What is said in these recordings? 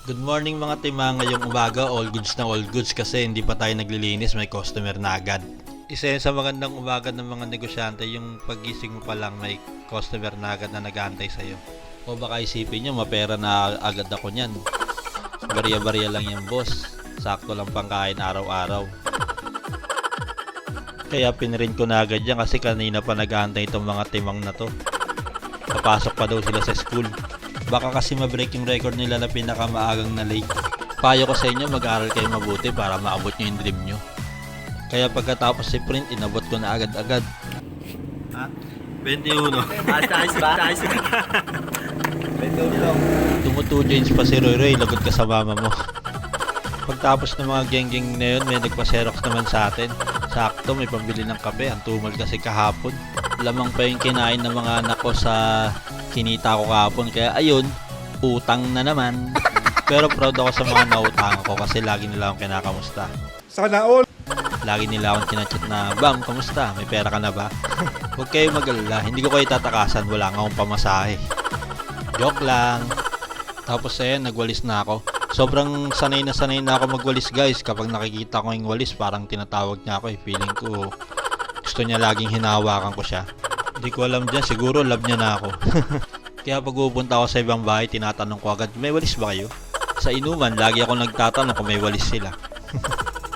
Good morning mga tima, ngayong umaga all goods kasi hindi pa tayo naglilinis, may customer na agad. Isa yun sa magandang umaga ng mga negosyante, yung pagising mo pa lang may customer na agad na nag-aantay sa'yo. O baka isipin nyo, mapera na agad ako nyan. Barya-barya lang yung boss, sakto lang pangkain araw-araw. Kaya pinrint ko na agad yan kasi kanina pa nag-aantay itong mga timang na to. Papasok pa daw sila sa school. Baka kasi ma-break yung record nila na pinakamaagang na late. Payo ko sa inyo, mag-aaral kayo mabuti para maabot nyo yung dream nyo. Kaya pagkatapos si print, inabot ko na agad-agad. Ha? 21. Ayos ba? 21. Tumutu James pa si Roy, lagot ka sa mama mo. Pagtapos ng mga geng-geng na yun, may nagpa-xerox naman sa atin. Sakto, may pambili ng kape. Ang tumal kasi kahapon. Lamang pa yung kinain ng mga anak ko sa kinita ko kahapon. Kaya ayun, utang na naman. Pero proud ako sa mga nautang ko kasi lagi nila akong kinakamusta. Sana all. Lagi nila akong kinachat na, Bam, kamusta? May pera ka na ba? Huwag kayo mag-alala. Hindi ko kayo tatakasan. Wala nga akong pamasahe. Joke lang. Tapos ayan, nagwalis na ako. Sobrang sanay na ako magwalis guys. Kapag nakikita ko yung walis, parang tinatawag niya ako. Feeling ko gusto niya laging hinahawakan ko siya. Hindi ko alam dyan, siguro love niya na ako. Kaya pag pupunta ako sa ibang bahay, tinatanong ko agad, may walis ba kayo? Sa inuman, lagi ako nagtatanong kung may walis sila.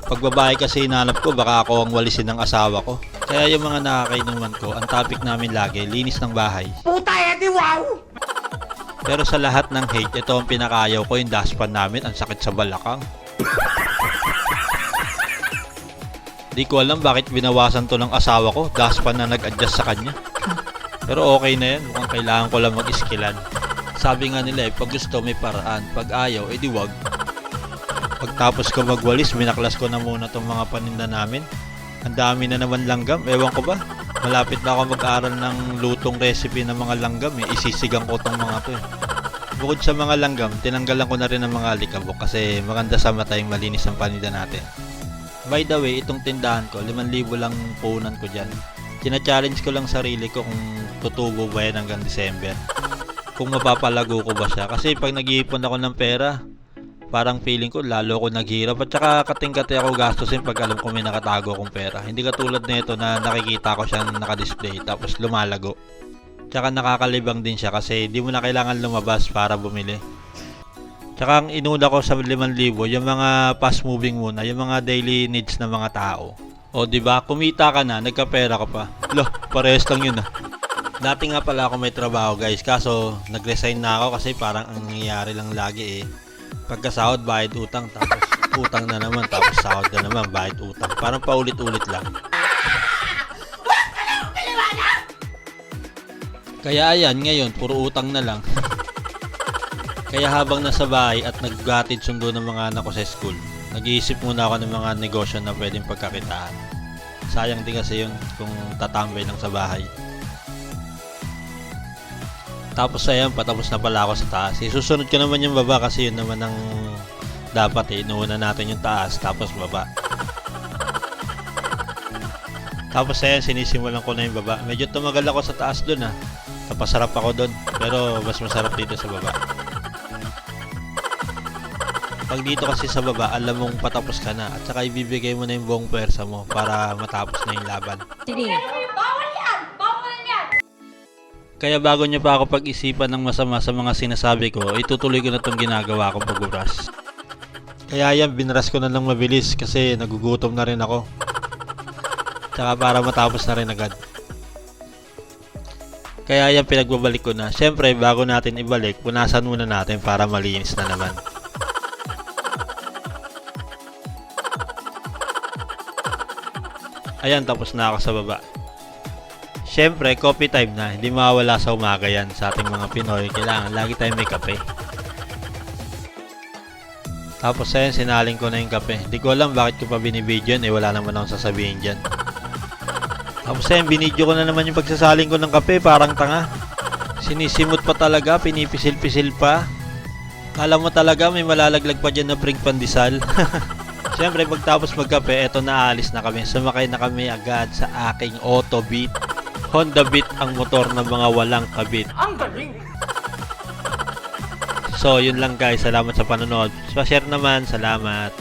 Pag babae kasi hinanap ko, baka ako ang walisin ng asawa ko. Kaya yung mga nakakainuman ko, ang topic namin lagi, linis ng bahay. Puta edi wow! Pero sa lahat ng hate, ito ang pinakayaw ko, yung dustpan namin, ang sakit sa balakang. Di ko alam bakit binawasan to ng asawa ko, dustpan na nag-adjust sa kanya. Pero okay na yan, mukhang kailangan ko lang mag-iskilan. Sabi nga nila pag gusto may paraan, pag ayaw, edi wag. Pagtapos ko magwalis, minaklas ko na muna tong mga paninda namin. Ang dami na naman langgam, ewan ko ba? Malapit na ako mag-aaral ng lutong recipe ng mga langgam isisigang ko tong mga to Bukod sa mga langgam, tinanggalan ko na rin ng mga alikabok kasi maganda sa mata yung malinis ang paninda natin. By the way, itong tindahan ko, 5,000 lang punan ko dyan. China-challenge ko lang sarili ko kung tutubo ba yan hanggang December. Kung mapapalago ko ba siya. Kasi pag nag-iipon ako ng pera, parang feeling ko lalo ako naghirap. At saka kating-kati ako gastusin pag alam ko may nakatago akong pera. Hindi katulad nito na nakikita ko siyang nakadisplay tapos lumalago. Tsaka nakakalibang din siya kasi di mo na kailangan lumabas para bumili. Tsaka ang inuna ko sa 5,000, yung mga fast moving muna, yung mga daily needs ng mga tao. O di ba, kumita ka na, nagkapera ka pa. Loh, parehas lang yun Dati nga pala ako may trabaho guys, kaso nag-resign na ako kasi parang ang nangyayari lang lagi pagkasahod bayad utang, tapos utang na naman, tapos sahod na naman, bayad utang. Parang paulit-ulit lang. Kaya ayan, ngayon, puro utang na lang. Kaya habang nasa bahay at naggatid sundo ng mga anak ko sa school, nag-iisip muna ako ng mga negosyo na pwedeng pagkakitaan. Sayang din kasi yun kung tatambay lang sa bahay. Tapos ayan, patapos na pala ako sa taas. Susunod ko naman yung baba kasi yun naman ang dapat inuuna natin yung taas, tapos baba. Tapos ayan, sinisimulan ko na yung baba. Medyo tumagal ako sa taas dun Napasarap ako dun, pero mas masarap dito sa baba. Pag dito kasi sa baba, alam mong patapos ka na at saka ibibigay mo na yung buong pwersa mo para matapos na yung laban. Bawal yan! Bawal yan! Kaya bago nyo pa ako pag-isipan ng masama sa mga sinasabi ko, itutuloy ko na itong ginagawa kong pagburas. Kaya yan, binras ko na lang mabilis kasi nagugutom na rin ako. Tsaka para matapos na rin agad. Kaya yan, pinagbabalik ko na. Siyempre, bago natin ibalik, punasan muna natin para malinis na naman. Ayan, tapos na ako sa baba. Siyempre, coffee time na. Hindi mawawala sa umaga yan sa ating mga Pinoy. Kailangan lagi tayong may kape. Tapos ayan, sinaling ko na yung kape. Hindi ko alam bakit ko pa binibidyo yan. Wala naman akong sasabihin dyan. Tapos ayan, binidyo ko na naman yung pagsasaling ko ng kape. Parang tanga. Sinisimot pa talaga. Pinipisil-pisil pa. Alam mo talaga may malalaglag pa dyan na pring pandesal. Siyempre, pagtapos magkape, eto na, alis na kami. Sumakay na kami agad sa aking Auto Beat. Honda Beat ang motor ng mga walang kabit. Ang galing! So, yun lang guys. Salamat sa panonood. Pa-share naman. Salamat.